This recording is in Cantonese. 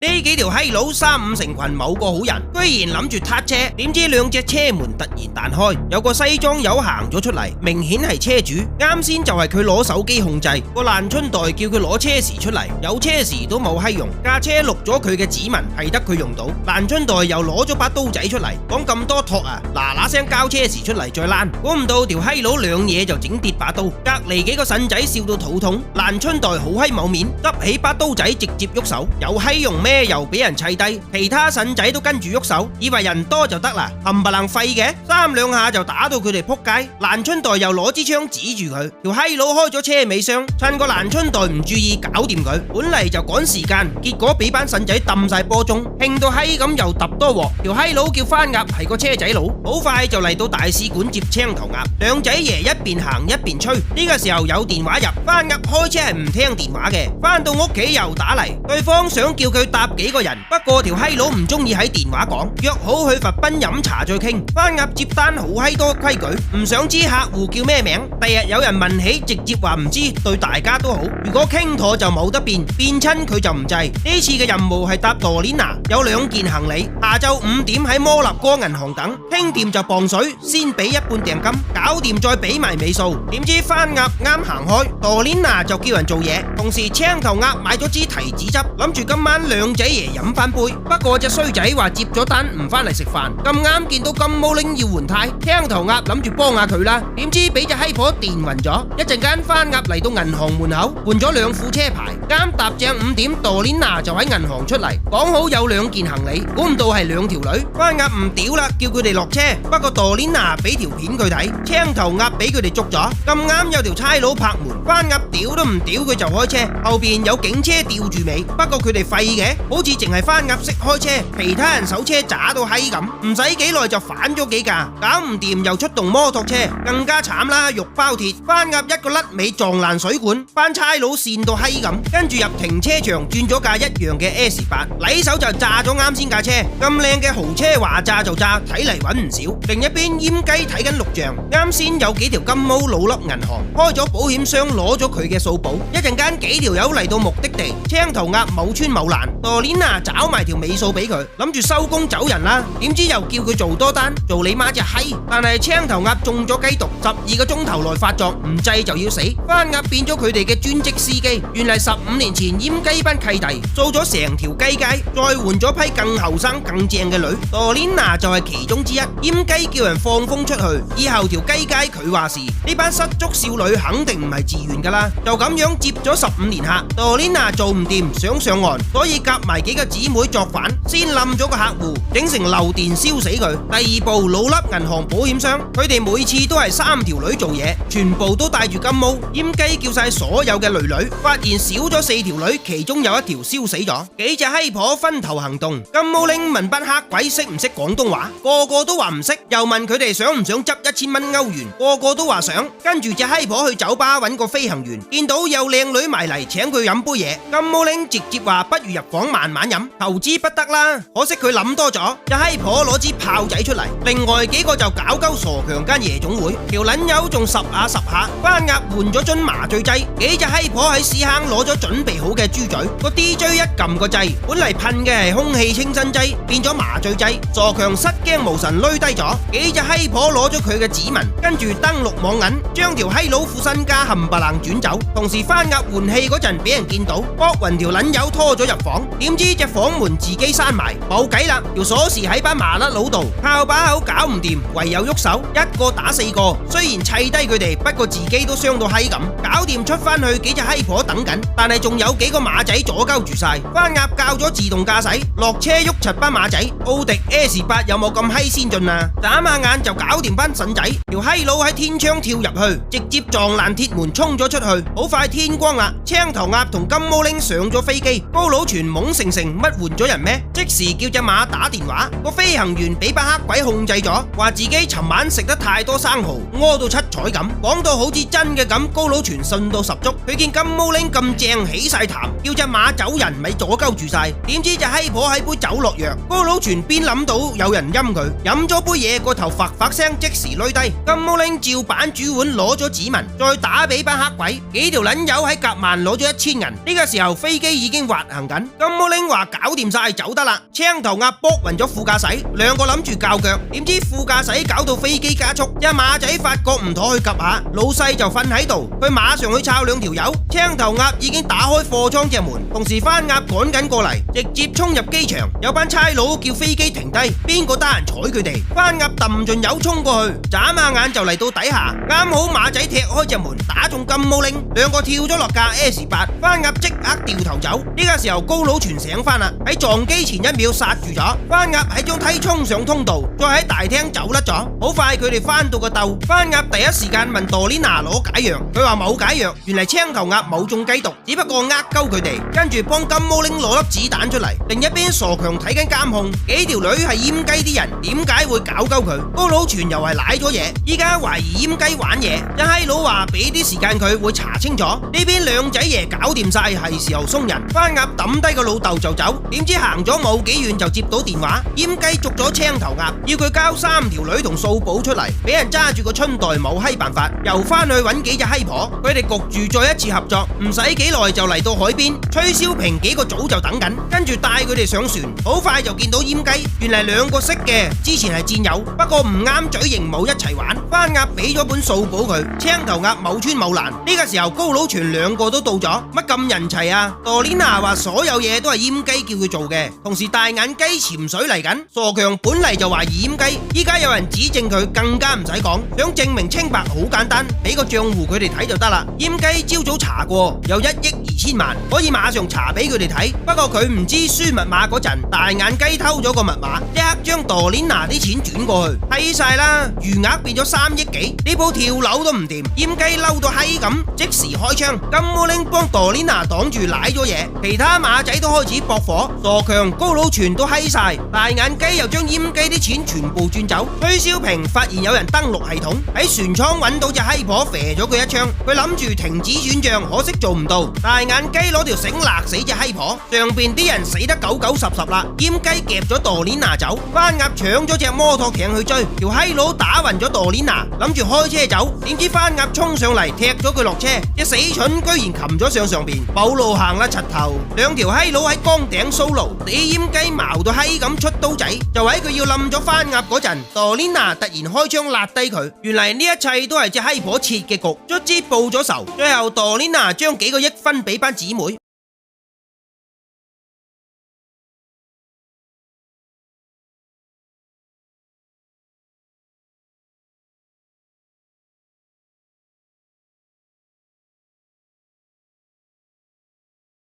呢幾條閪佬三五成群，某個好人居然諗住撻車，點知兩隻車門突然彈開，有個西裝友行咗出嚟，明顯係車主。啱先就係佢攞手機控制，個爛春袋叫佢攞車匙出嚟，有車匙都冇閪用，架車錄咗佢嘅指紋，係得佢用到。爛春袋又攞咗把刀仔出嚟，講咁多托啊，嗱聲交車匙出嚟再爛。估唔到條閪佬兩嘢就整跌把刀，隔籬幾個腎仔笑到肚痛。爛春袋好閪冇面，執起把刀仔直接喐手，有閪用咩？又俾人砌低，其他腎仔都跟住喐手，以為人多就得啦，冚唪唥廢嘅，三兩下就打到佢哋撲街。爛春袋又攞支槍指住佢，條閪佬開咗車尾箱，趁個爛春袋唔注意搞掂佢。本嚟就趕時間，結果俾班腎仔抌晒波鐘，興到閪咁又揼多鑊。條閪佬叫番鴨係個車仔佬，好快就嚟到大使館接青頭鴨。兩仔爺一邊行一邊吹，呢個時候有電話入，番鴨開車係唔聽電話嘅，翻到屋企又打嚟，對方想叫佢搭幾個人，不過條閪佬唔中意喺電話講，約好去佛賓飲茶再傾。番鴨接單好閪多規矩，唔想知客戶叫咩名，第日有人問起直接話唔知，對大家都好。如果傾妥就冇得變，變親佢就唔制。呢次嘅任務係搭羅蓮娜，有2件行李，下晝5點喺摩納哥銀行等，傾掂就磅水，先俾一半訂金，搞掂再俾埋尾數。點知番鴨啱行開，羅蓮娜就叫人做嘢，同時青頭鴨買咗支提子汁，諗住今晚兩仔爺飲翻杯。不過隻衰仔話接咗單唔翻嚟食飯，咁啱見到金毛拎要換胎，青頭鴨諗住幫下佢啦，點知俾隻閪婆電暈咗。一陣間番鴨嚟到銀行門口換咗2副車牌，啱搭正5點，朵蓮娜就喺銀行出嚟，講好有2件行李，估唔到係2條女。番鴨唔屌啦，叫佢哋落車。不過朵蓮娜俾條片佢睇，青頭鴨俾佢哋捉咗，咁啱有條差佬拍門，番鴨屌都唔屌佢就開車，後邊有警車吊住尾。不過佢哋廢嘅，好似淨係番鴨識開車，其他人手車渣到閪咁，唔使幾耐就反咗幾架，搞唔掂又出動摩托車，更加慘啦，肉包鐵，番鴨一個甩尾撞爛水管，班差佬跣到閪咁，跟住入停車場轉咗架一樣嘅 S8，禮手就炸咗啱先架車，咁靚嘅豪車話炸就炸，睇嚟搵唔少。另一邊閹雞睇緊錄像，啱先有幾條金毛老笠銀行開咗保險箱攞咗佢嘅數保，一陣間幾條友嚟到目的地，青頭鴨冇穿冇爛，朵蓮娜找埋條尾數俾佢，諗住收工走人啦，點知又叫佢做多單，做你媽隻閪！但係青頭鴨中咗雞毒，12個鐘頭內發作，唔制就要死。番鴨變咗佢哋嘅專職司機，原嚟15年前閹雞班契弟掃咗成條雞街，再換咗批更後生更正嘅女，朵蓮娜就係其中之一。閹雞叫人放風出去，以後條雞街佢話事，呢班失足少女肯定唔係自願噶啦，就咁樣接咗15年客，朵蓮娜做唔掂想上岸，所以夾埋幾個姊妹作反，先冧咗個客戶，整成漏電燒死佢。第2步老笠銀行保險箱，佢哋每次都係3條女做嘢，全部都帶住金毛。閹雞叫晒所有嘅女，發現少咗4條女，其中有1條燒死咗。幾隻閪婆分頭行動，金毛拎問班黑鬼識唔識廣東話，個個都話唔識，又問佢哋想唔想執1000蚊歐元，個個都話想。跟住隻閪婆去酒吧揾個飛行員，見到有靚女埋嚟請佢飲杯嘢，金毛拎直接話不如入房慢慢飲，投資不得啦。可惜佢諗多咗，隻閪婆攞支炮仔出嚟，另外幾個就搞鳩傻強間夜總會，條撚友仲10下，番鴨換咗樽麻醉劑，幾隻閪婆喺屎坑攞咗準備好嘅豬嘴，個 DJ 一撳個掣，本嚟噴嘅係空氣清新劑，變咗麻醉劑，傻強失驚無神累低咗，幾隻閪婆攞咗佢嘅指紋，跟住登錄網銀，將條閪佬副身家冚唪唥轉走。同時番鴨換氣嗰陣俾人見到，搏暈條撚友拖咗入房，點知隻房門自己閂埋，冇計啦，條鎖匙喺班麻甩佬度，靠把口搞唔掂，唯有喐手，一個打4個，雖然砌低佢哋，不過自己都傷到閪咁，搞掂出翻去，幾隻閪婆等緊，但係仲有幾個馬仔阻鳩住晒。番鴨教咗自動駕駛，落車喐柒班馬仔，奧迪 S8 有冇咁閪先進啊？眨下眼就搞掂班腎仔，條閪佬喺天窗跳入去，直接撞爛鐵門衝咗出去。好快天光啦，青頭鴨同金毛拎上咗飛機，高佬全懵成乜換咗人咩？即時叫隻馬打電話，個飛行員俾班黑鬼控制咗，話自己尋晚食得太多生蠔，屙到七彩咁，講到好似真嘅咁，高佬全信到十足。佢見金毛玲咁正起晒痰，叫隻馬走人咪阻鳩住晒。點知隻閪婆喺杯酒落藥，高佬全邊諗到有人陰佢，飲咗杯嘢個頭發發聲，即時累低。金毛玲照板煮碗攞咗指紋，再打俾班黑鬼。幾條撚友喺夾萬攞咗1000銀。呢個時候飛機已經滑行緊，金毛玲話搞掂晒走得啦。青頭鴨搏暈咗副駕駛，兩個諗住較腳，點知副駕駛搞到飛機加速，隻馬仔發覺唔妥去及下，老細就瞓喺度，佢馬上去抄兩條友。青頭鴨已經打開貨倉隻門，同時番鴨趕緊過嚟，直接衝入機場。有班差佬叫飛機停低，邊個得閒睬佢哋？番鴨揼盡油衝過去，眨下眼就嚟到底下，啱好馬仔踢開隻門，打中金毛玲，兩個跳咗落架 S8，番鴨即刻掉頭走。呢個時候高佬全醒翻啦，喺撞機前1秒剎住咗，番鴨喺張梯衝上通道，再喺大廳走甩咗。好快佢哋翻到個竇，番鴨第一時間問朵蓮娜攞解藥，佢話冇解藥，原嚟青頭鴨冇中雞毒，只不過呃鳩佢哋，跟住幫金毛玲攞粒子彈出嚟。另一邊傻強睇緊監控，幾條女係閹雞啲人，點解會搞鳩佢？高佬全又係舐咗嘢，依家懷疑閹雞玩嘢，一閪佬話俾啲時間佢會查清楚。呢邊兩仔爺搞掂晒，係時候鬆人。番鴨抌低個老豆就走，點知行咗冇幾遠就接到電話，閹雞捉咗青頭鴨，要佢交3條女同數寶出嚟，俾人揸住個春袋冇閪辦法，又翻去揾幾隻閪婆，佢哋焗住再一次合作，唔使幾耐就嚟到海邊。崔小平幾個組就等緊，跟住帶佢哋上船，好快就見到閹雞，原嚟兩個識嘅，之前係戰友，不過唔啱嘴型冇一齊玩。番鴨俾咗本數寶佢，青頭鴨冇穿冇爛。呢個時候高佬全兩個都到咗，乜咁人齊啊？朵蓮娜話所有嘢都係閹雞叫佢做嘅，同時大眼雞潛水嚟緊，傻強本嚟就懷疑閹雞，依家有人指證佢，更加唔使講，想證明清白好簡單，俾個賬戶佢哋睇就得啦。閹雞朝早查過，有1億2千萬，可以馬上查俾佢哋睇。不過佢唔知輸密碼嗰陣，大眼雞偷咗個密碼，即刻將朵蓮娜啲錢轉過去，睇晒啦，餘額變咗3億幾，呢鋪跳樓都唔掂。閹雞嬲到閪咁，即時開槍，金毛玲幫朵蓮娜擋住舐咗嘢，其他馬仔都開始駁火，傻強高佬全都閪晒，大眼雞又將閹雞啲錢全部轉走。崔小平發現有人登錄系統，喺船艙揾到隻閪婆，射咗佢一槍，佢諗住停止轉賬，可惜做唔到，大眼雞攞條繩勒死隻閪婆，上邊啲人死得9九10啦。閹雞夾咗朵蓮娜走，番鴨搶咗隻摩托艇去追，條閪佬打暈咗朵蓮娜，諗住開車走，點知番鴨衝上嚟踢咗佢落車，隻死蠢居然擒咗上邊，冇路行啦柒頭。兩條閪佬喺崗頂 solo， 你閹雞矛到閪咁出刀仔，就喺佢要冧咗番鴨嗰陣，朵蓮娜突然開槍辣低佢。原嚟呢一切都係隻閪婆設嘅局，卒之報咗仇，最後朵蓮娜將幾個億分俾班姊妹。